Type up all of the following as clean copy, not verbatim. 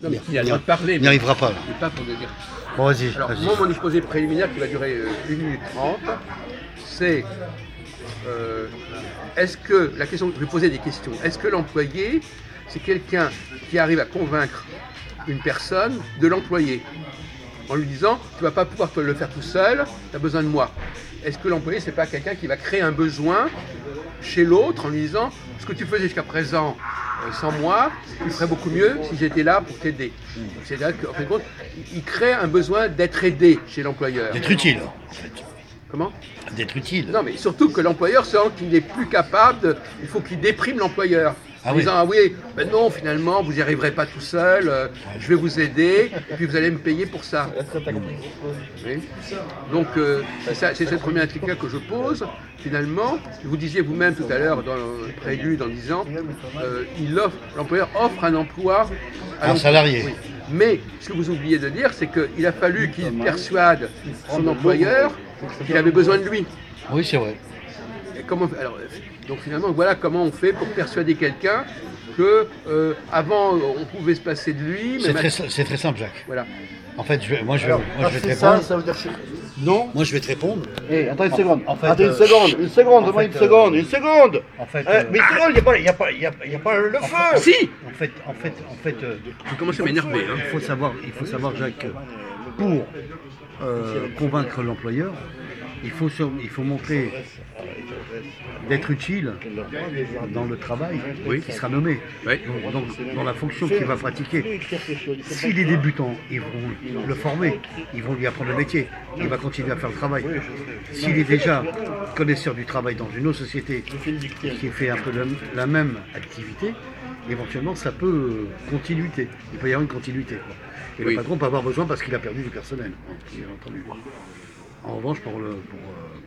Non, mais il a le droit de parler. Il n'y arrivera pas là. Mais pas pour dire. Bon, vas-y. Alors, Vas-y. moi, mon exposé préliminaire qui va durer 1 minute 30, c'est est-ce que, la question, je vais poser des questions, est-ce que l'employé, c'est quelqu'un qui arrive à convaincre une personne de l'employer en lui disant, tu ne vas pas pouvoir te le faire tout seul, tu as besoin de moi. Est-ce que l'employé, c'est pas quelqu'un qui va créer un besoin chez l'autre en lui disant, ce que tu faisais jusqu'à présent sans moi, tu ferais beaucoup mieux si j'étais là pour t'aider. C'est-à-dire qu'en fin de compte, il crée un besoin d'être aidé chez l'employeur. D'être utile, en fait. Comment? D'être utile. Non, mais surtout que l'employeur sent qu'il n'est plus capable, il faut qu'il déprime l'employeur. En disant, ah oui, ben non, finalement, vous n'y arriverez pas tout seul, je vais vous aider, et puis vous allez me payer pour ça. Oui. Donc, c'est cette première critique que je pose. Finalement, vous disiez vous-même tout à l'heure dans le prélude en disant, l'employeur offre un emploi à un salarié. Oui. Mais ce que vous oubliez de dire, c'est qu'il a fallu qu'il persuade son employeur qu'il avait besoin de lui. Oui, c'est vrai. Et donc finalement, voilà comment on fait pour persuader quelqu'un que avant on pouvait se passer de lui. C'est très simple, Jacques. Voilà. En fait, moi je vais te répondre. Ça veut dire non. Moi je vais te répondre. Attends une seconde. En fait, attends une seconde, une seconde. En fait, mais une seconde, il n'y a pas le feu. Si. En fait, vous commencez à m'énerver. Il faut savoir, Jacques, que pour convaincre l'employeur, il faut montrer d'être utile dans le travail qui sera nommé, donc dans la fonction qu'il va pratiquer. S'il est débutant, ils vont le former, ils vont lui apprendre le métier, il va continuer à faire le travail. S'il est déjà connaisseur du travail dans une autre société qui fait un peu la même activité, éventuellement ça peut continuité. Il peut y avoir une continuité. Et le patron peut avoir besoin parce qu'il a perdu du personnel, bien entendu. En revanche,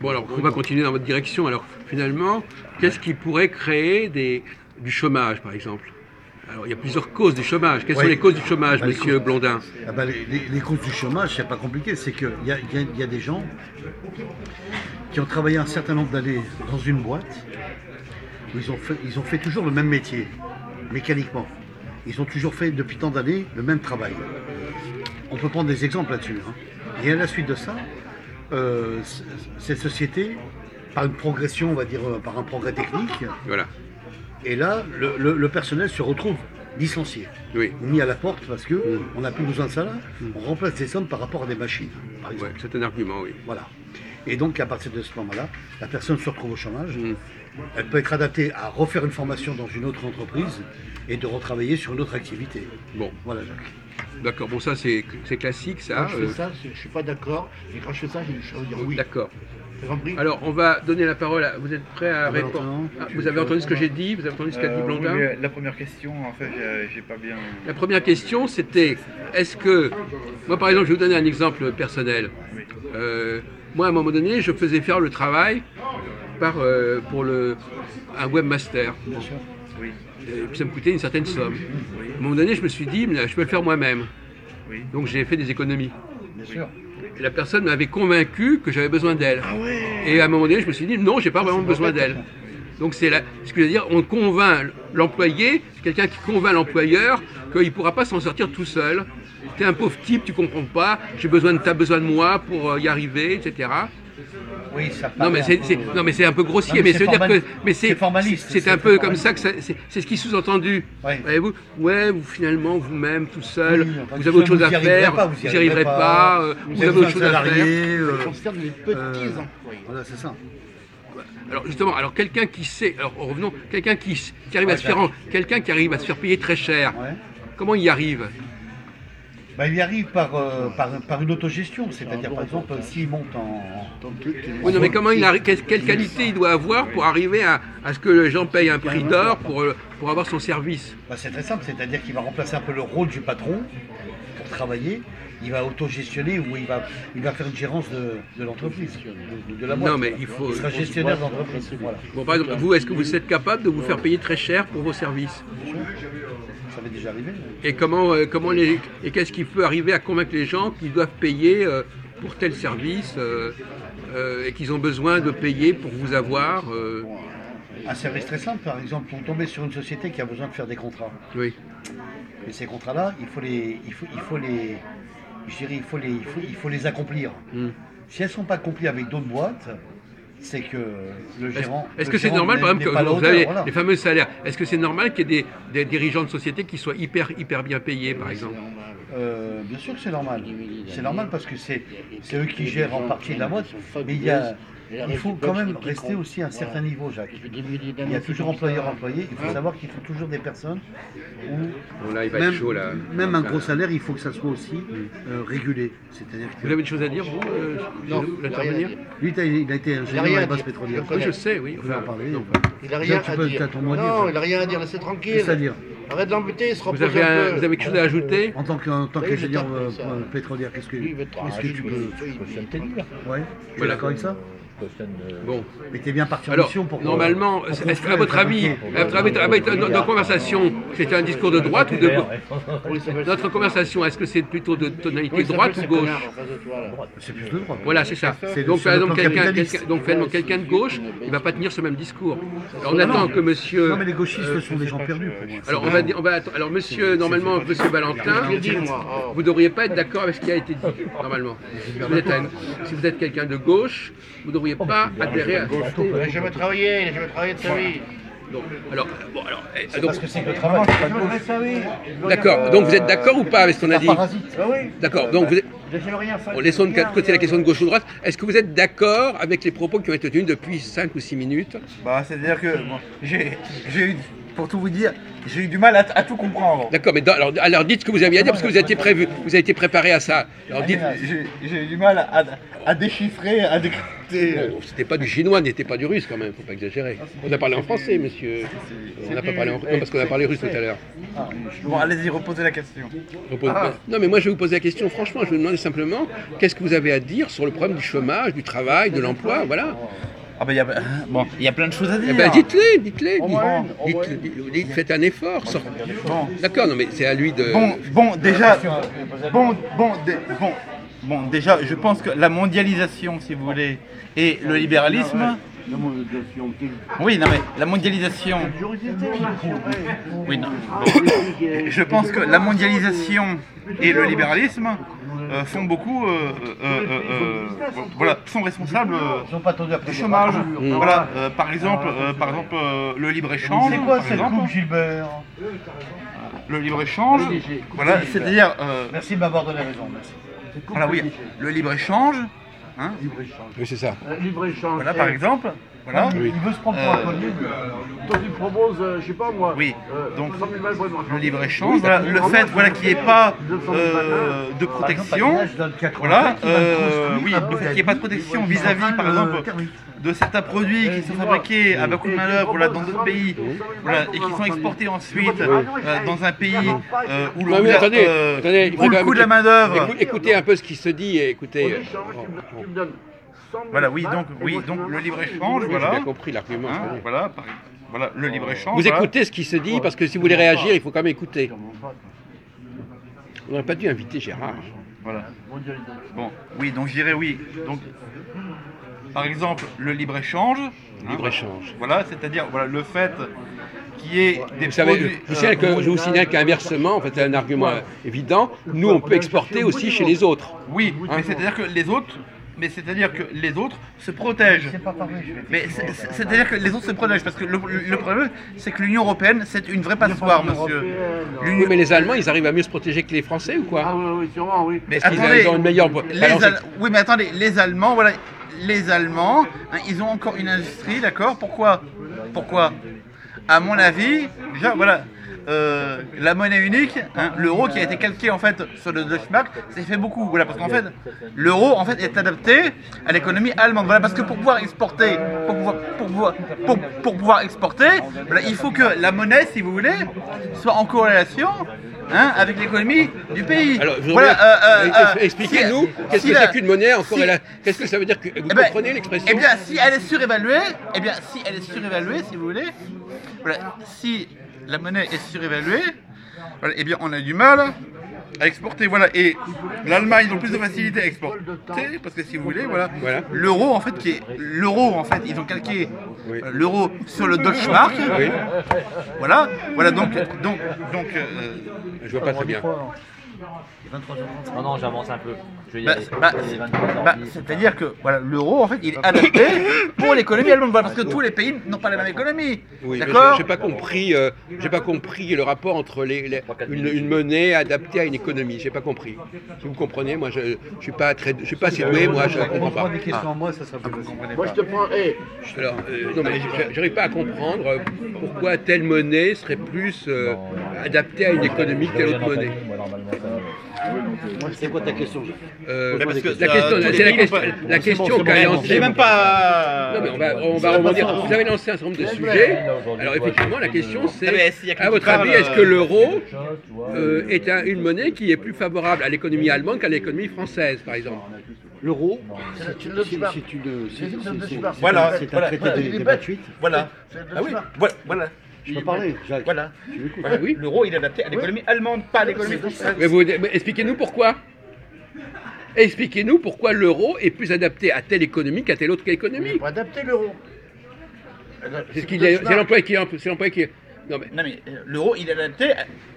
Bon, alors, on va continuer dans votre direction. Alors, finalement, qu'est-ce qui pourrait créer du chômage, par exemple? Alors, il y a plusieurs causes du chômage. Quelles sont les causes du chômage, monsieur Blondin? Les causes du chômage, c'est pas compliqué. C'est qu'il y a des gens qui ont travaillé un certain nombre d'années dans une boîte où ils ont fait toujours le même métier, mécaniquement. Ils ont toujours fait, depuis tant d'années, le même travail. On peut prendre des exemples là-dessus. Et à la suite de ça, cette société, par une progression, on va dire, par un progrès technique, voilà. Et là, le personnel se retrouve licencié, mis à la porte parce qu'on n'a plus besoin de ça là, on remplace des hommes par rapport à des machines, par exemple. C'est un argument, oui. Voilà. Et donc, à partir de ce moment-là, la personne se retrouve au chômage, elle peut être adaptée à refaire une formation dans une autre entreprise et de retravailler sur une autre activité. Bon. Voilà, Jacques. D'accord, bon ça c'est classique ça. Quand je fais ça, je ne suis pas d'accord, et quand je fais ça, je veux dire oui. D'accord. Alors on va donner la parole à... Vous êtes prêts à répondre? Vous avez entendu ce que j'ai dit? Vous avez entendu ce qu'a dit Blondin? Oui, la première question, en fait, j'ai pas bien... La première question c'était, est-ce que... Moi par exemple, je vais vous donner un exemple personnel. Moi à un moment donné, je faisais faire le travail pour un webmaster. Bien sûr. Oui. Et puis ça me coûtait une certaine somme. À un moment donné, je me suis dit, je peux le faire moi-même. Oui. Donc j'ai fait des économies. Bien sûr. Et la personne m'avait convaincu que j'avais besoin d'elle. Ah ouais. Et à un moment donné, je me suis dit, non, j'ai pas vraiment besoin d'elle. Donc c'est ce que je veux dire, on convainc l'employé, quelqu'un qui convainc l'employeur qu'il ne pourra pas s'en sortir tout seul. Tu es un pauvre type, tu comprends pas, tu as besoin de moi pour y arriver, etc. Oui, ça non mais c'est un peu grossier, non, mais c'est dire que c'est formaliste. C'est un peu comme ça que c'est ce qui est sous-entendu. Oui. Voyez-vous, vous finalement vous-même tout seul, vous avez vous autre chose à n'y faire, arriverez vous n'y arriverez pas, vous avez autre chose à faire. Je considère des petits employés. Voilà, c'est ça. Alors justement, quelqu'un qui sait, revenons, quelqu'un qui arrive à se faire, quelqu'un qui arrive à se faire payer très cher. Comment il y arrive? Il y arrive par une autogestion, c'est-à-dire par exemple s'il monte en... Oui, non, mais comment quelle qualité il doit avoir pour arriver à ce que les gens payent un prix d'or pour avoir son service? C'est très simple, c'est-à-dire qu'il va remplacer un peu le rôle du patron pour travailler, il va autogestionner ou il va faire une gérance de l'entreprise, de la boîte. Non, mais il sera gestionnaire d'entreprise. Voilà. Bon, par exemple, vous, est-ce que vous êtes capable de vous faire payer très cher pour vos services? Ça m'est déjà arrivé. Et qu'est-ce qui peut arriver à convaincre les gens qu'ils doivent payer pour tel service et qu'ils ont besoin de payer pour vous avoir Un service très simple, par exemple, vous tombez sur une société qui a besoin de faire des contrats. Oui. Et ces contrats-là, je dirais, il faut les accomplir. Si elles ne sont pas accomplies avec d'autres boîtes, c'est que le gérant. Est-ce que c'est normal, par exemple, que vous avez les fameux salaires, est-ce que c'est normal qu'il y ait des dirigeants de société qui soient hyper bien payés, par exemple? Bien sûr que c'est normal. C'est normal parce que c'est eux qui gèrent en partie la boîte. Mais il faut quand même rester aussi à un certain niveau, Jacques. Il y a toujours employeur-employé. Il faut savoir qu'il faut toujours des personnes où Bon, là, il va être chaud, là. même un gros salaire, il faut que ça soit aussi régulé. C'est-à-dire que Vous avez une chose à dire, vous, Non, l'intervenir? lui, il a été ingénieur dans la base pétrolière. Oui, je sais, oui. On va en parler. Il n'a rien à dire. Non, il n'a rien à dire, laissez tranquille. C'est-à-dire, Arrête de l'embêter, il se repose Vous avez un peu. quelque chose à ajouter? en tant qu'ingénieur pétrolière, qu'est-ce que Oui, mais tu peux. Ouais, tu es Voilà. d'accord avec ça? Bon. Mais t'es bien parti en Alors, mission pour. normalement, est-ce qu'à votre avis, notre conversation, c'était un discours de droite ou de gauche? Notre conversation, est-ce que c'est plutôt de tonalité droite ou gauche? C'est plus de droite. Voilà, c'est ça. C'est Donc, sur par le exemple, plan capitaliste. quelqu'un de gauche, il ne va pas tenir ce même discours. Alors, on attend que monsieur. Non, mais les gauchistes sont des gens perdus pour moi. Alors, alors, monsieur, normalement, monsieur Valentin, Je dis, moi. vous ne devriez pas être d'accord avec ce qui a été dit, normalement. Si vous êtes quelqu'un de gauche, vous ne devriez pas adhérer à. Il n'a jamais travaillé, de sa vie. Donc, alors, Parce que c'est que le travail. d'accord. Donc, vous êtes d'accord ou pas avec ce qu'on a dit? Parasite. Ah oui. D'accord. Donc, vous êtes. J'ai jamais rien fait. Laissons de côté la question de gauche ou droite. Est-ce que vous êtes d'accord avec les propos qui ont été tenus depuis 5 ou 6 minutes? Bah, c'est-à-dire que bon, j'ai eu, pour tout vous dire, j'ai eu du mal à tout comprendre. D'accord, mais alors dites ce que vous aviez à dire parce que vous avez été prévu, vous avez été préparé à ça. Alors dites. J'ai eu du mal à déchiffrer, à décrypter. Bon, c'était pas du chinois, n'était pas du russe quand même, faut pas exagérer. On a parlé en français, monsieur. On n'a pas parlé en non, parce qu'on a parlé russe tout à l'heure. Bon, allez-y, reposez la question. Non, mais moi je vais vous poser la question franchement, je vais vous demander simplement qu'est-ce que vous avez à dire sur le problème du chômage, du travail, de l'emploi, voilà. Ah bah, il y a plein de choses à dire. Eh ben, dites-les. Faites un effort. Bon. D'accord, non mais c'est à lui de. Déjà, je pense que la mondialisation, si vous voulez, et le libéralisme. Oui, non mais la mondialisation. Oui, non. Je pense que la mondialisation et le libéralisme font beaucoup, voilà, sont responsables du chômage. Voilà, par exemple, le libre-échange. C'est quoi par cette exemple. coupe, Gilbert? Le libre-échange, voilà, c'est-à-dire, Merci de m'avoir donné raison. Merci. voilà, oui, le libre-échange, hein, Oui, c'est ça. Libre-échange. voilà, par exemple, voilà. Il veut se prendre pour un collier. Toi, tu proposes, je sais pas moi. Oui, donc 100 000 balles pour une le libre-échange, voilà, le fait voilà, qu'il n'y ait pas de protection, voilà, oui, le fait qu'il n'y ait pas de protection vis-à-vis, par exemple, de certains produits qui sont fabriqués à beaucoup de main-d'œuvre voilà, dans d'autres pays voilà, et qui sont exportés ensuite dans un pays où Non, mais attendez, il faut où quand le même coût de la main-d'œuvre. Écoutez un peu ce qui se dit et écoutez. Tu me donnes 100 000 Voilà, oui, balles, donc le libre-échange, J'ai voilà. bien compris l'argument. Hein, c'est bon. voilà, voilà, le libre-échange. Vous voilà. écoutez ce qui se dit parce que si vous voulez réagir, il faut quand même écouter. On n'aurait pas dû inviter Gérard. Voilà. Bon, oui, donc je dirais oui. Donc, par exemple, le libre-échange. Libre-échange. Voilà, c'est-à-dire voilà, le fait qu'il y ait des Vous savez, produits. je vous signale qu'inversement, en fait, c'est un argument évident, nous on peut exporter aussi chez les autres. Oui, mais c'est-à-dire que les autres. Mais c'est-à-dire que les autres se protègent. Mais c'est-à-dire que les autres se protègent parce que le problème, c'est que l'Union européenne, c'est une vraie passoire, monsieur. Oui, mais les Allemands, ils arrivent à mieux se protéger que les Français ou quoi? Ah oui, sûrement, oui. Mais Parce qu'ils attendez, ont une meilleure. oui, mais attendez, les Allemands, voilà, les Allemands, hein, ils ont encore une industrie, d'accord? Pourquoi? À mon avis, déjà, voilà. La monnaie unique, hein, l'euro qui a été calqué en fait sur le Deutschmark, ça fait beaucoup. Voilà, parce qu'en fait, l'euro en fait est adapté à l'économie allemande. Voilà, parce que pour pouvoir exporter, pour pouvoir exporter, voilà, il faut que la monnaie, si vous voulez, soit en corrélation hein, avec l'économie du pays. Alors, expliquez-nous, qu'est-ce que c'est qu'une monnaie encore qu'est-ce que ça veut dire que vous comprenez l'expression? Eh bien, si elle est surévaluée, si vous voulez, voilà, si la monnaie est surévaluée, voilà, eh bien on a du mal à exporter, voilà. Et l'Allemagne, ils ont plus de facilité à exporter, parce que si vous voulez, voilà, Voilà. l'euro, en fait, ils ont calqué l'euro sur le Deutsche Mark. Oui, Voilà, donc, je vois pas très bien. 23h30. Non, j'avance un peu. Je vais y bah, aller. bah, Il est 23h10. c'est-à-dire que voilà, l'euro, en fait, il est adapté pour l'économie allemande, voilà, parce que tous les pays n'ont pas la même économie. Oui, mais D'accord. j'ai pas compris le rapport entre une monnaie adaptée à une économie. J'ai pas compris. Si vous comprenez, moi je suis pas assez doué, moi je comprends pas. Des questions à moi, ça sera plus facile. Moi, je te prends. Alors, non mais j'arrive pas à comprendre pourquoi telle monnaie serait plus adaptée à une économie que telle autre monnaie. C'est quoi ta question, Jacques? parce que, La question, tous les c'est pays la question qu'a lancée. J'ai même pas. Non mais on va rebondir. Vous avez lancé un certain nombre de sujets. Alors effectivement, la question Non, mais c'est, s'il y a à votre quelqu'un qui avis, parle, est-ce que l'euro est une monnaie qui est plus favorable à l'économie allemande qu'à l'économie française, par exemple? L'euro, C'est une Deutsche Mark. Voilà, c'est un voilà. traité des 28. Voilà. Ah oui, voilà. Je peux parler, Jacques. Voilà. Tu m'écoutes. Voilà. Oui. L'euro, il est adapté à l'économie allemande, pas à l'économie française. Mais expliquez-nous pourquoi. Expliquez-nous pourquoi l'euro est plus adapté à telle économie qu'à telle autre économie. Pour adapter l'euro. C'est l'employé qui. Non mais. Non mais l'euro, il est adapté.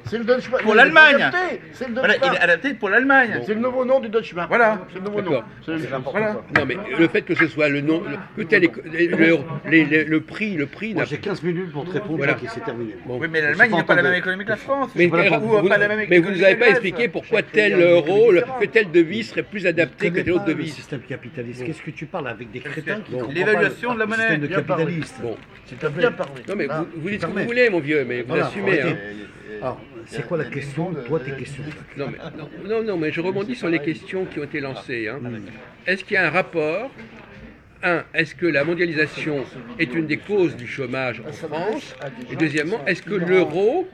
C'est le Deutsche Mark. Pour Il est l'Allemagne. adapté. C'est le Voilà, Deutsche il est Mark. adapté pour l'Allemagne. C'est le nouveau nom du Deutsche Mark. Voilà. C'est le nouveau nom. D'accord. C'est n'importe Voilà. quoi. Non mais le fait que ce soit le nom, que le prix Moi, n'a j'ai 15 minutes pour te répondre, Voilà. Jacques, et c'est terminé. Bon. Oui, mais l'Allemagne n'a pas la même économie que la France. Mais, Ou pas la même mais vous économie nous avez que pas la expliqué Grèce. pourquoi tel euro, que telle devise serait plus adaptée que connais telle autre pas le devise. système capitaliste. Qu'est-ce que tu parles avec des crétins qui comprennent L'évaluation de la le monnaie. système de Bien parlé. capitaliste? Bon. Tu t'as bien parlé. Non mais Ah, vous dites ce que permets. vous voulez, mon vieux, mais vous Voilà, assumez. arrêtez. Hein. Alors, c'est quoi la question? Toi, tes questions. Non, mais, non, mais je rebondis sur les questions qui ont été lancées. Hein. Est-ce qu'il y a un rapport? Est-ce que la mondialisation est une des causes du chômage en France? Et deuxièmement, est-ce que l'euro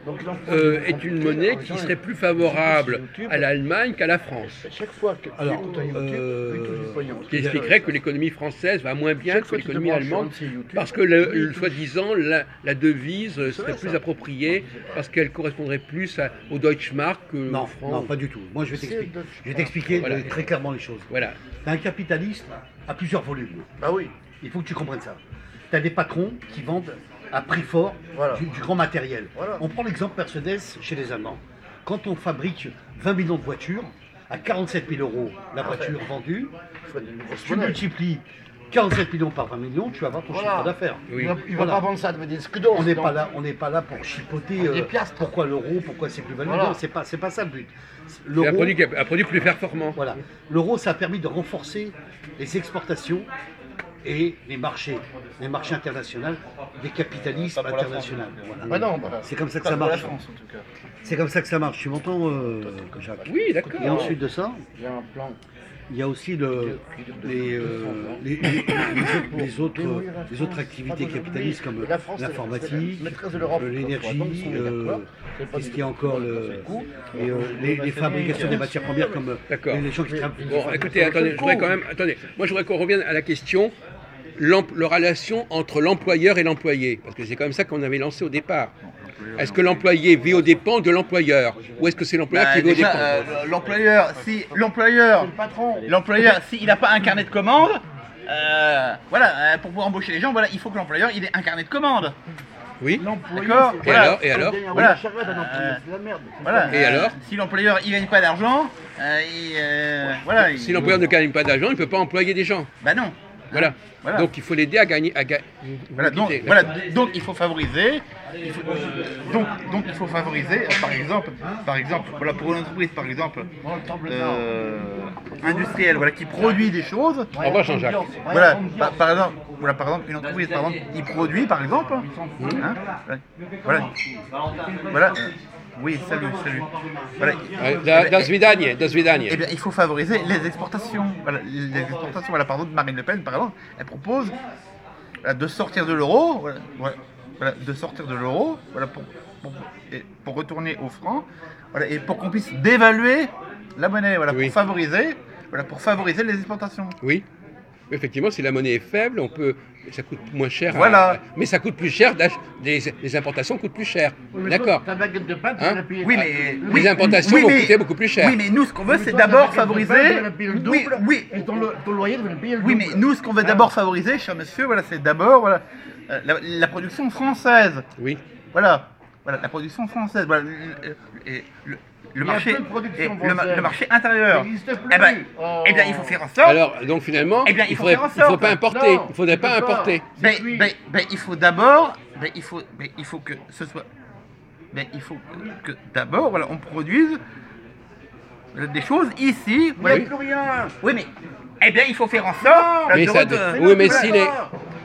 est une monnaie qui serait plus favorable à l'Allemagne qu'à la France? Chaque fois que tu Alors, écoutes un YouTube, tu touches du pognon. Qui expliquerait que l'économie française va moins bien Chaque que fois que tu te l'économie branches allemande, sur un petit YouTube, parce que soi-disant la devise serait plus appropriée, parce qu'elle correspondrait plus au Deutsche Mark que Non, au franc. non, pas du tout. Moi, je vais t'expliquer Voilà. très clairement les choses. Voilà. Un capitaliste a plusieurs volumes. Bah oui. Il faut que tu comprennes ça. Tu as des patrons qui vendent à prix fort Voilà. du grand matériel. Voilà. On prend l'exemple Mercedes chez les Allemands. Quand on fabrique 20 millions de voitures, à 47 000 € la voiture vendue, Il faut une grosse tu monnaie. multiplies 47 millions par 20 millions, tu vas avoir ton Voilà. chiffre d'affaires. Oui. Il va Voilà. pas vendre ça, de me dire ce que donc. On n'est pas là pour chipoter Des piastres. pourquoi l'euro, pourquoi c'est plus valable. Voilà. Non, c'est pas ça le but. C'est un L'euro, produit plus performant. voilà. L'euro, ça a permis de renforcer les exportations et les marchés internationaux des capitalismes internationaux. Voilà. Bah non, bah, C'est comme ça que Pas ça pour la marche. France en tout cas. C'est comme ça que ça marche. Tu m'entends, Jacques? Oui, d'accord. Et ensuite de ça, j'ai un plan. il y a aussi les autres activités capitalistes comme La France, c'est l'informatique, la maîtresse de l'Europe. l'énergie, Donc, si on est d'accord, c'est pas qu'est-ce du qu'il y a tout. encore les fabrications des matières premières comme D'accord. les gens qui travaillent. Bon, écoutez, attendez, moi je voudrais qu'on revienne à la question, la relation entre l'employeur et l'employé, parce que c'est quand même ça qu'on avait lancé au départ. Est-ce que l'employé vit aux dépens de l'employeur, ou est-ce que c'est l'employeur Bah, qui vit aux déjà, dépens? l'employeur, s'il n'a pas un carnet de commande, voilà, pour pouvoir embaucher les gens, voilà, il faut que l'employeur il ait un carnet de commande. Oui. D'accord. Et alors, et alors Voilà. C'est la merde. Voilà. Et alors si l'employeur il gagne pas d'argent, voilà. Si l'employeur ne gagne pas d'argent, il ne peut pas employer des gens. Bah non. Voilà. Voilà. Donc il faut l'aider à gagner. Voilà, donc, donc il faut favoriser. Donc il faut favoriser, par exemple, voilà, pour une entreprise, par exemple, industrielle, voilà, qui produit des choses. Au revoir Jean-Jacques. Voilà, par exemple, une entreprise, par exemple, qui produit, par exemple, hein, voilà, oui, salut. Voilà. Das vidanie, das vidanie. Eh bien, il faut favoriser les exportations. Voilà, les exportations. Voilà, par exemple, Marine Le Pen, par exemple, elle propose de sortir de l'euro, voilà, de sortir de l'euro, voilà, pour retourner au franc, voilà, et pour qu'on puisse dévaluer la monnaie, voilà, Oui. pour favoriser les exportations. Oui. Effectivement, si la monnaie est faible, ça coûte moins cher. Voilà. Mais ça coûte plus cher, les importations coûtent plus cher. D'accord. Ta baguette de pain, tu Hein vas la payer. Oui, mais Les importations vont coûter beaucoup plus cher. Oui, mais nous, ce qu'on veut, c'est Toi, ta d'abord baguette de favoriser. pain, tu vas la payer le Oui, double, oui, Et ton loyer, tu vas le payer le oui, double. mais nous, ce qu'on veut d'abord favoriser, cher monsieur, voilà, c'est d'abord voilà, la production française. Oui. Voilà, la production française. Voilà, et le Il y a marché, peu de production et française. le marché intérieur. Ça n'existe plus. Eh ben, Oh. eh bien, il faut faire en sorte. Alors, donc finalement, Eh bien, il il faut faudrait, faire en il faut sorte. pas importer. Non, Il faudrait tu pas peux pas. importer. Ben, Oui. il faut d'abord, il faut que ce soit, il faut que d'abord, voilà, on produise des choses ici. Il n'y Voilà. a plus rien. Oui, mais, eh bien, il faut faire en sorte. Mais de ça, re- oui, mais voilà. si les,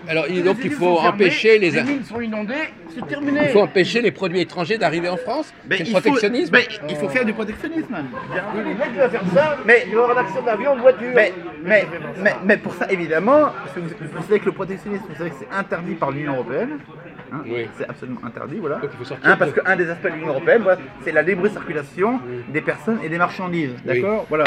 alors donc il faut empêcher Les mines sont inondées, c'est terminé. il faut empêcher les produits étrangers d'arriver en France. Ben, C'est le il faut- protectionnisme. ben, il faut faire du protectionnisme. Oui, les mecs, qui va faire ça, Mais- il va avoir un accident d'avion en voiture. Mais pour ça, évidemment, parce que vous savez que le protectionnisme, vous savez que c'est interdit par l'Union Européenne. Hein, Oui. C'est absolument interdit, voilà. Donc il faut sortir Hein, parce de- qu'un des aspects de l'Union Européenne, voilà, c'est la libre circulation des personnes et des marchandises. Oui. D'accord. Voilà.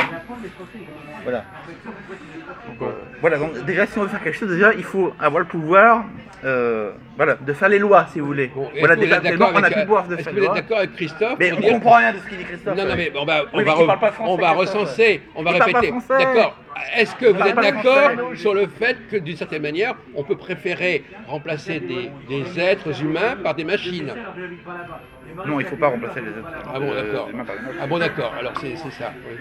Voilà, donc déjà, si on veut faire quelque chose, déjà, il faut avoir le pouvoir de faire les lois, si vous voulez. Bon, est-ce Voilà, que vous déjà, êtes d'accord actuellement, on a avec, plus le pouvoir de est-ce faire que les vous êtes lois. d'accord avec Christophe Mais pour on dire- comprend rien de ce qu'il dit Christophe. Non, non, mais on va, Oui, mais il parle pas français, on va Christophe. recenser, on va Il parle pas répéter. français. D'accord. Est-ce que vous parle êtes pas d'accord français. sur le fait que d'une certaine manière, on peut préférer remplacer des êtres humains par des machines? Non, il faut pas remplacer les êtres. Ah bon, d'accord. humains par les machines. Ah bon, d'accord. Alors c'est ça. Oui.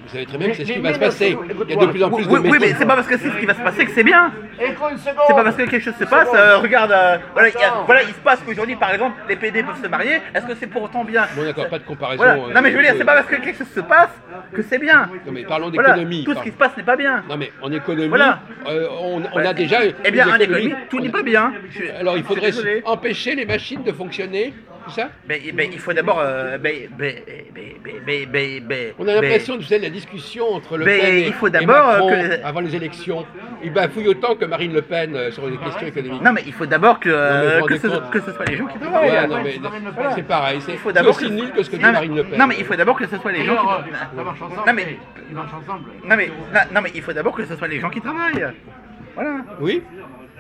Vous savez très bien que c'est ce qui va se passer. Il y a de plus en plus de Oui, mais métiers. c'est pas parce que c'est ce qui va se passer que c'est bien. Écoute une seconde. C'est pas parce que quelque chose se passe, regarde, Attends. voilà, il se passe qu'aujourd'hui, par exemple, les PD peuvent se marier, est-ce que c'est pour autant bien? Bon, d'accord, pas de comparaison. Voilà. Non, mais je veux dire, c'est pas parce que quelque chose se passe que c'est bien. Non, mais parlons Voilà, d'économie. tout ce qui se passe n'est pas bien. Non, mais en économie, Voilà. on a déjà. Eh bien, une en économie, tout n'est pas bien. Alors il Je faudrait suis désolé. empêcher les machines de fonctionner, tout ça. Il faut d'abord. On a l'impression de faire la discussion entre Le Mais Pen il faut et d'abord Macron que- avant les élections. Il bafouille autant que Marine Le Pen sur les questions économiques. Non, mais il faut d'abord que, mais vous vous rendez compte. que ce soit les gens qui travaillent. Ouais, non, mais Voilà. c'est pareil, c'est Il faut d'abord aussi que- nul que ce que dit Non, Marine Le Pen. Non, mais il faut d'abord que ce soit les gens D'ailleurs, qui. ça marche ensemble. Non, mais- Ils marchent ensemble. Non, mais il faut d'abord que ce soit les gens qui travaillent. Voilà. Oui.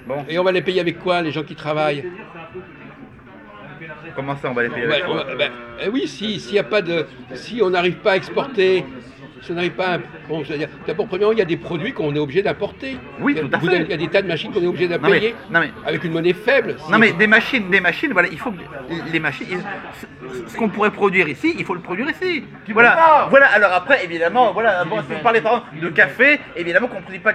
Bon, Et on va les payer avec quoi, les gens qui travaillent? comment ça, on va les payer Ouais, avec quoi oui, s'il y a pas de, si on n'arrive pas à exporter, si on n'arrive pas, bon, je veux dire, d'abord premièrement, il y a des produits qu'on est obligé d'importer. Oui, tout à Vous fait. avez- Il y a des tas de machines qu'on est obligé Non, d'appayer mais- avec une monnaie faible. Non, mais des machines, voilà, il faut que les machines, ce qu'on pourrait produire ici, il faut le produire ici. pas. Voilà, alors après, évidemment, voilà, bon, si vous parlez par exemple de café, évidemment qu'on ne produit pas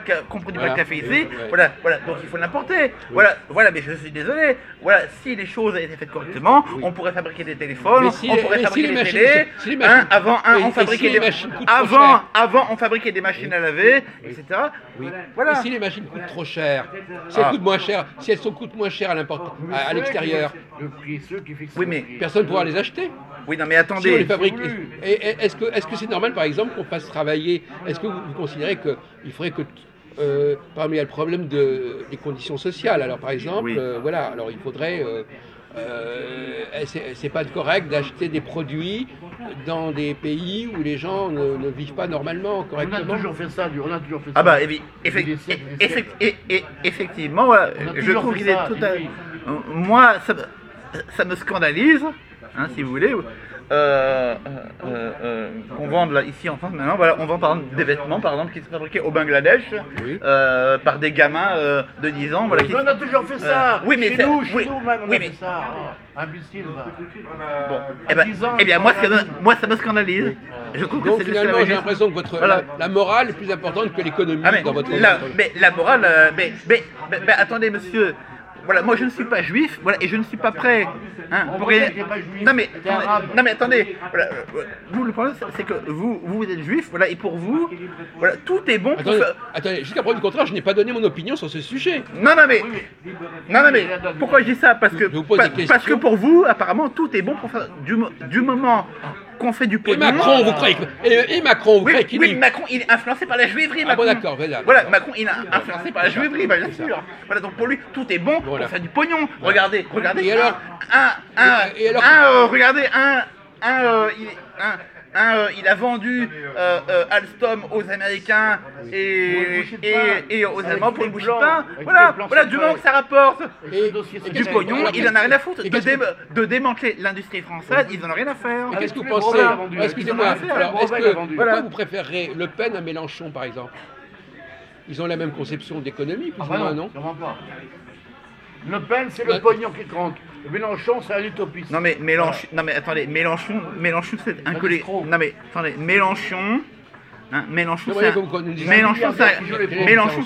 Voilà. de café ici, Ouais. voilà, donc il faut l'importer. Voilà, mais je suis désolé, voilà, si les choses avaient été faites correctement, on pourrait fabriquer des téléphones, Mais si on les- pourrait mais si fabriquer les des machines- télés, si les machines- avant, et on si fabriquait les des machines coûtent trop cher. avant, on fabriquait des machines à laver, etc. Oui. Voilà. Et si les machines coûtent trop cher, si elles Ah. coûtent moins cher, si elles coûtent moins cher à l'extérieur, Le prix, ceux qui fixent Oui, le mais- prix. personne ne pourra les acheter. Oui, non, mais Si on attendez. les fabrique. voulu. Et est-ce que c'est normal, par exemple, qu'on fasse travailler? Est-ce que vous considérez qu'il faudrait que parmi il y a le problème des conditions sociales. Alors par exemple, Oui. voilà, alors il faudrait. C'est pas correct d'acheter des produits dans des pays où les gens ne vivent pas normalement, On a correctement. toujours fait ça, on a toujours fait ça. Ah bah Des siècles, des siècles. effectivement, voilà, On a je toujours trouve fait qu'il est ça, tout à... oui. Moi, ça me scandalise, hein, si vous voulez, qu'on vende là, ici en France maintenant, voilà, on vend par exemple des vêtements par exemple qui sont fabriqués au Bangladesh Oui. par des gamins de 10 ans. Voilà, qui... On a toujours fait ça. oui, mais chez c'est- nous, oui, chez nous même, on oui, a mais- fait ça. Imbécile, va. Bon, À 10 ans, eh bien ils moi, sont là. moi ça me scandalise. Je trouve que Donc c'est de finalement, j'ai l'esclavagisme. l'impression que votre, Voilà. la morale est plus importante que l'économie Ah mais, dans votre mais la morale, mais attendez monsieur, voilà, moi je ne suis pas juif, voilà, et je ne suis pas prêt. Hein, On pour voit rien- qu'il est pas juif, non mais, t'es arabe. non mais attendez, voilà, vous le problème c'est que vous êtes juif, voilà, et pour vous, voilà, tout est bon pour Attendez, faire. attendez, jusqu'à preuve du contraire, je n'ai pas donné mon opinion sur ce sujet. Non mais, pourquoi je dis ça? Parce que Je vous pose des questions. parce que pour vous, apparemment, tout est bon pour faire du moment qu'on fait du Et pognon. Macron, vous croyez et Macron, vous Oui, croyez qu'il oui, dit Macron, il est influencé par la juiverie. Ah Macron. bon, d'accord, voilà. Voilà, Macron, il est influencé par la juiverie, bah, bien sûr. Voilà, donc pour lui, tout est bon Voilà. pour faire du pognon. Regardez, regardez. Et alors regardez, il a vendu Alstom aux Américains et aux Allemands pour une bouchée de pain. Voilà, du moment que ça rapporte du pognon, il en a rien à foutre. De démanteler l'industrie française, ils en ont rien à faire. Et qu'est-ce que vous pensez? Excusez-moi, alors pourquoi vous préférez Le Pen à Mélenchon par exemple? Ils ont la même conception d'économie, plus ou moins, non? Sûrement pas. Le Pen, c'est le pognon qui compte. Mélenchon, c'est un utopiste. Non mais attendez, Mélenchon c'est un collègue. Non mais attendez, Mélenchon,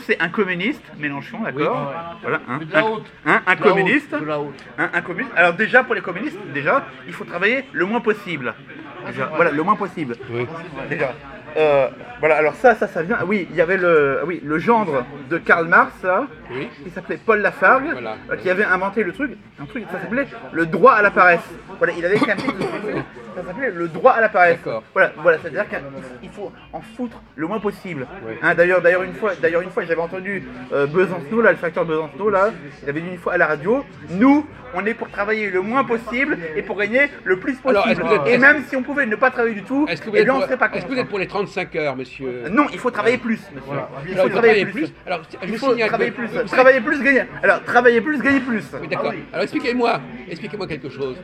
c'est un communiste. Mélenchon, d'accord. Voilà, un communiste. Un communiste. Alors déjà pour les communistes, il faut travailler le moins possible. Voilà, le moins possible. Oui. Déjà. Voilà, alors ça vient. Oui, il y avait le gendre de Karl Marx, là, Oui. qui s'appelait Paul Lafargue, Voilà. qui avait inventé un truc, ça s'appelait le droit à la paresse. Voilà, il avait écrit un petit truc, ça s'appelait le droit à la paresse. D'accord. Voilà, c'est-à-dire qu'il faut en foutre le moins possible. Oui. Hein, d'ailleurs, une fois, j'avais entendu Besancenot, là, le facteur Besancenot, là, il avait dit une fois à la radio, nous, on est pour travailler le moins possible et pour gagner le plus possible. Alors, est-ce que vous êtes- et même si on pouvait ne pas travailler du tout, Est-ce que vous eh êtes bien, on pour, serait pas est-ce que vous content. êtes pour les 35 heures, monsieur? Non, il faut travailler plus, monsieur. Alors, Il il faut faut travailler plus. Alors, je Il vous faut signale travailler que- plus. vous savez- Travailler plus, gagner. Alors, travailler plus, gagner plus. Oui, d'accord. Alors, expliquez-moi quelque chose.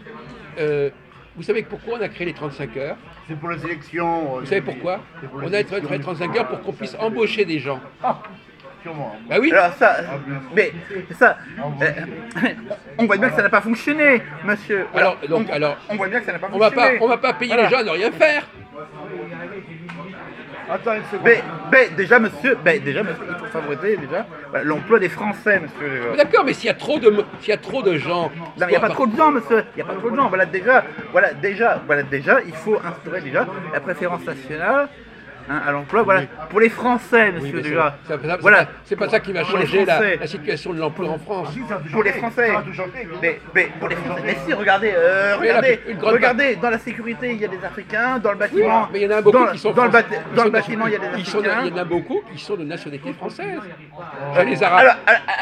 Vous savez pourquoi on a créé les 35 heures? C'est pour les élections. Vous savez pourquoi? On a créé les 35 heures pour qu'on puisse embaucher des gens. Sûrement. Bah oui. Alors ça, mais ça, on voit bien que ça n'a pas fonctionné, monsieur. Voilà. On voit bien que ça n'a pas On va fonctionné. pas payer les gens à ne rien faire. Attends une seconde. Mais déjà, monsieur, il faut favoriser déjà l'emploi des Français, monsieur. Mais d'accord, mais s'il y a trop de gens. Non, mais il n'y a pas trop de gens, monsieur. Il n'y a pas trop de gens. Voilà déjà, il faut instaurer déjà la préférence nationale à l'emploi. Voilà, pour les Français, monsieur, Oui, mais déjà. voilà. C'est pas ça qui va Pour les changer Français. la situation de l'emploi en France. Pour les Français. Mais pour les Français. Mais si, regardez, une grande regardez, dans la sécurité, il y a des Africains, dans le bâtiment. Mais il y en a beaucoup qui sont dans le français. dans le bâtiment, il y a des Il Africains. y en a beaucoup qui sont de nationalité française. Les Arabes.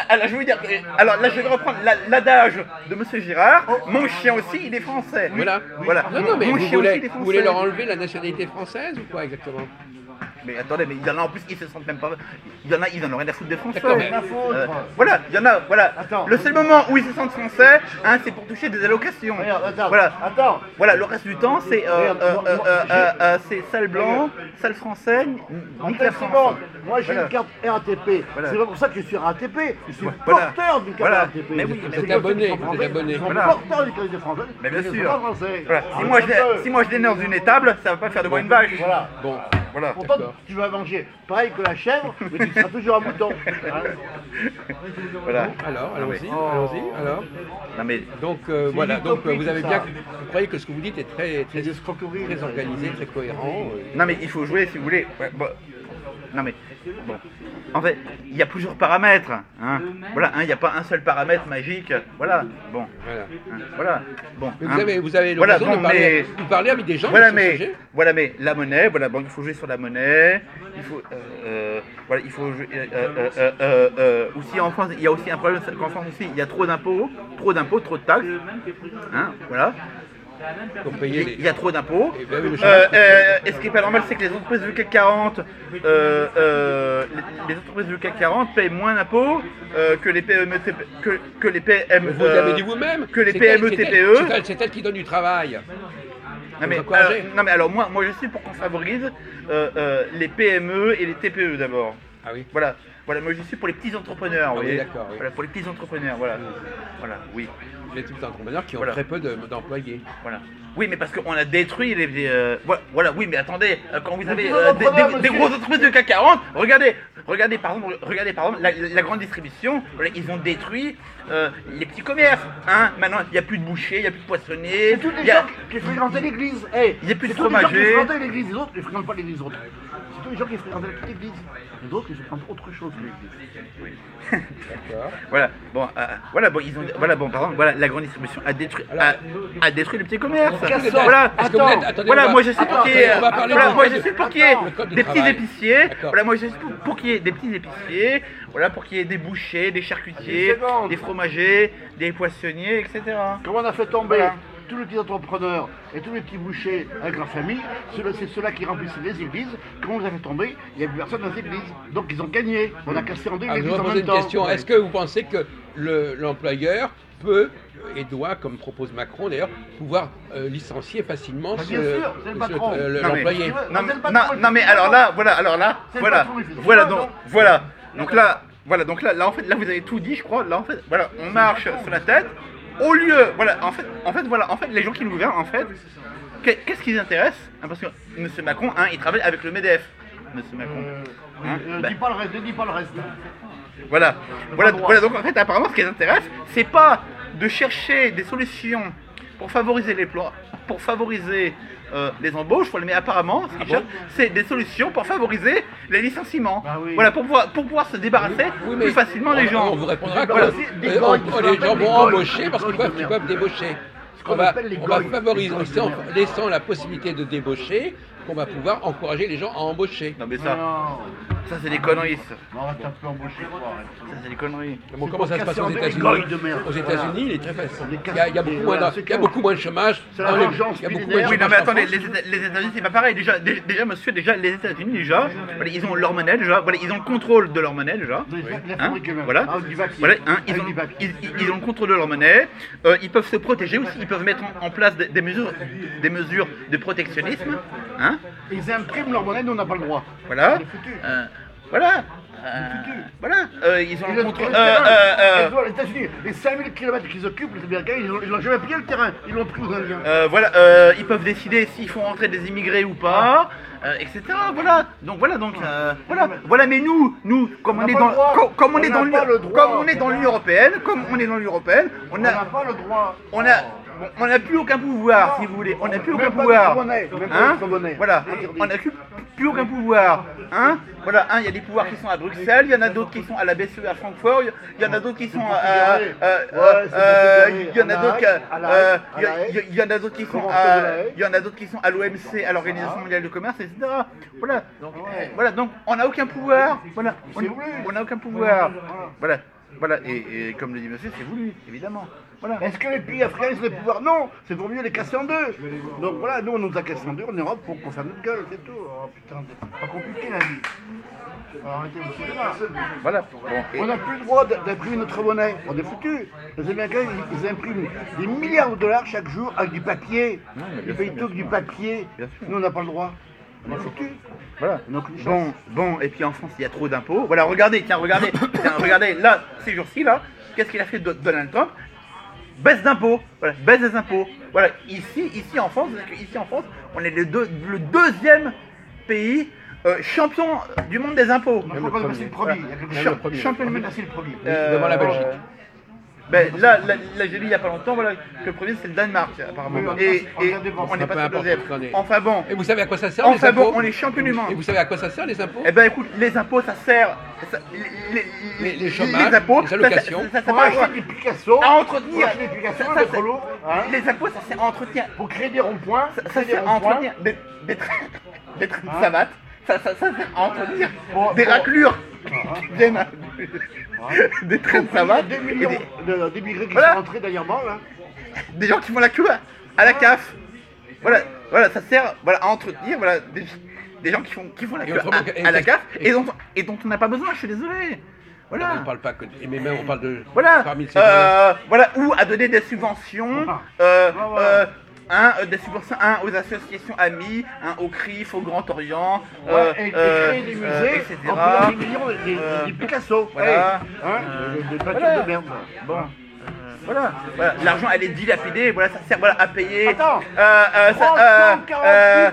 Alors, je veux dire, alors là, je vais reprendre l'adage de Monsieur Girard. Mon chien aussi, il est français. Voilà. Non, mais Mon vous chien aussi, il est voulez français. leur enlever la nationalité française ou quoi exactement? Mais attendez, mais il y en a en plus qui se sentent même pas. Il y en a, ils en ont rien à foutre des Français. D'accord, mais- Voilà, il y en a, voilà. Attends. Le seul moment où ils se sentent français, c'est pour toucher des allocations. Regarde, attends. Voilà. Attends. Voilà, le reste du temps, c'est sale blanc, sale français, nique la Attends une France. seconde. Moi, j'ai Voilà. une carte RATP. Voilà. C'est pas pour ça que je suis RATP. Je suis Voilà. porteur d'une carte Voilà. RATP. Mais oui, vous êtes abonné, vous êtes abonné. Je suis Voilà. porteur d'une carte française. Mais bien je suis sûr. pas français. Voilà. Si moi je l'ai dans une étable, ça va pas faire de moi une vache. Voilà. Bon, Voilà. Pourtant, D'accord. tu vas manger pareil que la chèvre, mais tu seras toujours un mouton. Hein. Voilà. alors, allons-y, Oh. allons-y, alors. Non mais Donc voilà, donc utopique, vous avez ça. bien, vous croyez que ce que vous dites est très C'est des escroqueries. très organisé, très cohérent. Non mais il faut jouer si vous voulez. Ouais, bon. Non mais bon. En fait, il y a plusieurs paramètres. Hein. Voilà, il n'y a pas un seul paramètre magique. Voilà. Bon. Voilà. Voilà. Bon. Mais hein. vous avez Voilà, l'occasion bon, de parler avec des gens Voilà, sur ce sujet. mais la monnaie. Voilà, bon, il faut jouer sur la monnaie. Il faut. Voilà, il faut jouer. Aussi en France, il y a aussi un problème qu'en France aussi, il y a trop d'impôts, trop de taxes. Hein. Voilà. Pour payer les... Il y a trop d'impôts. Et ben oui, le chômage. Et ce qui est pas normal, c'est que les entreprises du CAC 40, les entreprises du CAC 40 payent moins d'impôts que les PME, que les PME. Vous l'avez dit vous-même. que les c'est PME, elle- TPE. C'est elle qui donne du travail. Non mais, Vous encouragez. non mais alors moi je suis pour qu'on favorise les PME et les TPE d'abord. Ah oui. Voilà, moi je suis pour les petits entrepreneurs, vous oui, voyez. d'accord, oui. Voilà, pour les petits entrepreneurs, voilà. Voilà, oui. Les petits entrepreneurs qui ont Voilà. très peu d'employés. Voilà. Oui, mais parce qu'on a détruit voilà, oui, mais attendez, quand vous avez petits entrepreneurs, des monsieur. grosses entreprises du CAC 40, regardez par exemple la grande distribution, voilà, ils ont détruit les petits commerces. Hein. Maintenant, il n'y a plus de bouchers, il n'y a plus de poissonniers, C'est tous il les y a- gens qui fréquentaient l'église. Hey, Il y a plus de c'est tous les gens qui fromagers. fréquentaient l'église, les autres ne fréquentent pas l'église autres. C'est tous les gens qui fréquentaient la petite église. Les autres, ils fréquentent autre chose que l'église. D'accord. Voilà, bon, ils ont, par exemple, voilà, la grande distribution a détruit, a détruit le petit commerce. Cassons. Voilà, Est-ce que vous êtes- attendez, voilà, on va- moi je suis pour qu'il y ait, on va parler voilà, du moi code- je suis pour qu'il y ait le code du des petits travail. épiciers. D'accord. Voilà, moi je suis pour qu'il y ait des petits épiciers. Voilà, pour qu'il y ait des bouchers, des charcutiers, Une seconde. des fromagers, des poissonniers, etc. Comment on a fait tomber Voilà. tous les petits entrepreneurs et tous les petits bouchers avec leur famille, c'est ceux-là qui remplissaient les églises. Quand on les a fait tomber, il n'y a plus personne dans les églises. Donc ils ont gagné. On a cassé en deux Alors, je l'église vais en poser même une temps. question. Est-ce que vous pensez que l'employeur peut et doit, comme propose Macron d'ailleurs, pouvoir licencier facilement Bien sûr, c'est le patron. l'employé? Non, Non, c'est le patron, non, mais alors là, voilà, C'est le voilà, patron, il fait ce voilà, qu'il veut, donc, non voilà, donc là, voilà, donc là, en fait, là, vous avez tout dit, je crois. Là, en fait, voilà, on marche sur la tête. Au lieu, voilà, en fait, les gens qui nous gouvernent, en fait, qu'est-ce qui les intéresse, hein, parce que M. Macron, hein, il travaille avec le MEDEF, M. Macron. Hein, Ne bah, dis pas le reste, ne dis pas le reste. voilà, voilà, droit. voilà, donc en fait, apparemment, ce qui les intéresse, c'est pas de chercher des solutions pour favoriser les plots, pour favoriser les embauches, mais apparemment, ce qu'ils cherchent, c'est des solutions pour favoriser les licenciements. Ah oui. Voilà, pour pouvoir se débarrasser Oui, mais plus facilement des gens. On vous répondra que Voilà. les gens vont embaucher parce qu'ils peuvent débaucher. qu'on appelle les On va goïs. favoriser, Les goïs, en laissant la possibilité de débaucher, qu'on va pouvoir encourager les gens à embaucher. Non mais Non, ça c'est des conneries, ça. non, arrête un peu embaucher, quoi, arrête. Ça c'est des conneries. Bon, comment ça se passe aux casser en deux les États-unis? goïs de merde. Aux États-Unis, il est très facile. Les Il y a beaucoup moins voilà, de- ceux il qui y a ont- beaucoup moins de chômage. C'est la dans les- vengeance il y a beaucoup moins de millénaire. Oui, non chômage mais en attendez, France. les États-Unis c'est pas pareil. Déjà monsieur, les États-Unis déjà, voilà, ils ont leur monnaie déjà, voilà, ils ont le contrôle de leur monnaie déjà. Les Hein, fabriques eux-mêmes. voilà, Avec du papier. voilà, hein, Avec du papier. ils ont le contrôle de leur monnaie, ils peuvent se protéger aussi, ils peuvent mettre en place des mesures de protectionnisme, hein, Ils impriment leur monnaie, nous on n'a pas le droit. voilà, On est foutus. voilà, voilà, ils ont Et le le contrôle, terrain, les États-Unis, les 5000 km qu'ils occupent, les Américains, ils n'ont jamais pris le terrain, ils l'ont pris aux Indiens. voilà, ils peuvent décider s'ils font rentrer des immigrés ou pas, etc. Voilà, voilà. Mais nous, comme on n'a est pas dans, le droit. comme on On est n'a dans, pas le droit. comme on est dans l'Union européenne, On n'a pas le droit. on n'a plus aucun pouvoir, si vous voulez. On n'a plus aucun Même pas pouvoir. de monnaie, même pas Hein de monnaie. Voilà, Interdit. on n'a plus aucun pouvoir. Hein voilà, il y a des pouvoirs qui sont à Bruxelles, il y en a d'autres qui sont à la BCE à Francfort, il y en a d'autres qui sont il y en a d'autres il y en a d'autres qui sont il y en a d'autres qui sont à l'OMC, à l'Organisation mondiale du commerce, etc. Voilà. Voilà, donc on n'a aucun pouvoir. Voilà, on n'a aucun pouvoir. Voilà. Voilà, et comme le dit monsieur, c'est voulu, évidemment. Voilà. Est-ce que les pays africains ils ont des pouvoirs? Non, c'est pour mieux les casser en deux. Donc voilà, nous on nous a cassé en deux en Europe pour qu'on fasse notre gueule, c'est tout. Oh putain, c'est pas compliqué la vie. Alors, arrêtez vos cinémas. Voilà. On n'a plus le droit d'imprimer notre monnaie, on est foutus. Les Américains ils impriment des milliards de dollars chaque jour avec du papier. Ils payent tout avec du papier. Bien sûr. Nous on n'a pas le droit. On est foutus. Voilà. On n'a aucune chance. Bon, et puis en France, il y a trop d'impôts. Voilà, regardez, regardez, là, ces jours-ci, là, qu'est-ce qu'il a fait Donald Trump? Baisse d'impôts, voilà, baisse des impôts. Voilà, ici en France, on est le deuxième pays champion du monde des impôts. Il faut pas passer le premier. Il y a quelque chose. Le premier. Champion du monde, passer le premier. Devant la Belgique. Ben, là, j'ai lu il n'y a pas longtemps, voilà, que le premier c'est le Danemark, apparemment. Oui, Et on Ça est peu pas sur le importe, deuxième. attendez. Enfin bon, Et vous savez à quoi ça sert les enfin bon, impôts? on est champion du monde. Et vous savez à quoi ça sert les impôts? Eh ben écoute, les impôts ça sert. Les chômages, les impôts, les allocations. ça Pour sert à quoi? acheter des Picasso, À entretenir. pour acheter des Picasso, Ça, des Trollo, hein, Les impôts ça sert à entretenir. pour créer des ronds-points, Ça créer des sert à ronds-points. entretenir des trains de savate. Ça sert à entretenir Pour- des pour- raclures qui viennent des trains de Il y a savate. 2 et millions des- d'immigrés qui Voilà. sont rentrés dernièrement là. des gens qui font la queue à la CAF. Voilà, ça sert à entretenir des gens qui font la Et queue autrement, à la CAF et dont on n'a pas besoin, je suis désolé. On Voilà. ne parle pas que. Mais même on parle de. Voilà, Parmi ces gens-là. voilà, ou à donner des subventions, Voilà. des subventions aux associations amies, au CRIF, au Grand Orient, Et créer des musées etc. en payant des millions des Picasso. voilà. Hein, des peintures Voilà. de merde. Bon. Voilà, l'argent elle est dilapidé, voilà, ça sert à payer. Attends. 348,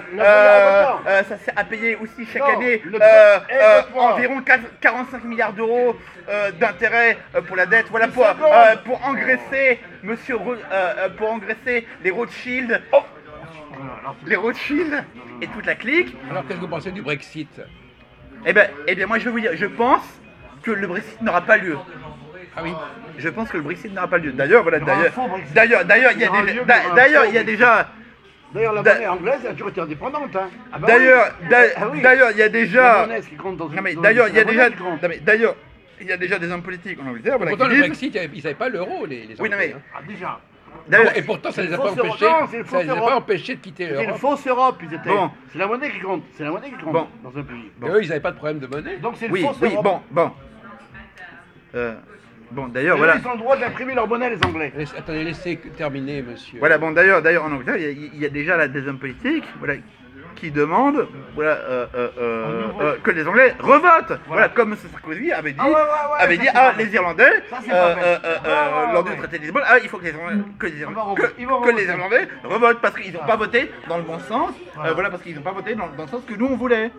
Ça sert à payer aussi chaque Non, année le truc- environ 45 milliards d'euros d'intérêts pour la dette. Voilà pour engraisser pour engraisser les Rothschild, et toute la clique. Alors qu'est-ce que vous pensez du Brexit? Eh bien moi je vais vous dire, je pense que le Brexit n'aura pas lieu. Ah oui. Je pense que le Brexit n'aura pas lieu. D'ailleurs, voilà, Il y aura un faux Brexit. d'ailleurs, il y a Il y aura déjà, lieu, mais il y aura un d'ailleurs, faux il y a déjà, D'ailleurs, la Da- monnaie anglaise a toujours été indépendante. Hein. Ah bah d'ailleurs, oui. Ah oui. d'ailleurs, il y a La déjà, monnaie, ce qui compte dans non mais dans- d'ailleurs, c'est il y a la déjà, monnaie qui compte. non mais d'ailleurs, il y a déjà des hommes politiques en Angleterre, voilà, Pourtant, qui le disent, Brexit, ils n'avaient pas l'euro, les oui, non mais, Anglais, hein. Ah, déjà. D'ailleurs, Et pourtant, ça les a C'est pas une fausse empêchés, Europe. Non, c'est une ça fausse les a Europe. pas empêchés de quitter C'est une l'Europe. fausse Europe, ils étaient. Bon. C'est la monnaie qui compte. C'est la monnaie qui compte Bon. dans un pays. Et eux, ils n'avaient pas de problème de monnaie. Donc c'est une oui, fausse oui, Europe. bon, d'ailleurs, Et eux, voilà. ils ont le droit d'imprimer leur monnaie, les Anglais. Attendez, laissez terminer, monsieur. Voilà, bon, d'ailleurs, en Angleterre, il y a déjà des hommes politiques, voilà, qui demandent, voilà, que les Anglais revotent. Voilà, comme Sarkozy avait dit, Ça, c'est pas les Irlandais, Ça, c'est pas vrai. lors Ouais. du traité de Lisbonne, il faut que les Irlandais, Ils vont que les revoter. Irlandais revotent parce qu'ils n'ont pas voté dans le bon sens, Voilà. voilà, parce qu'ils n'ont pas voté dans le sens que nous on voulait.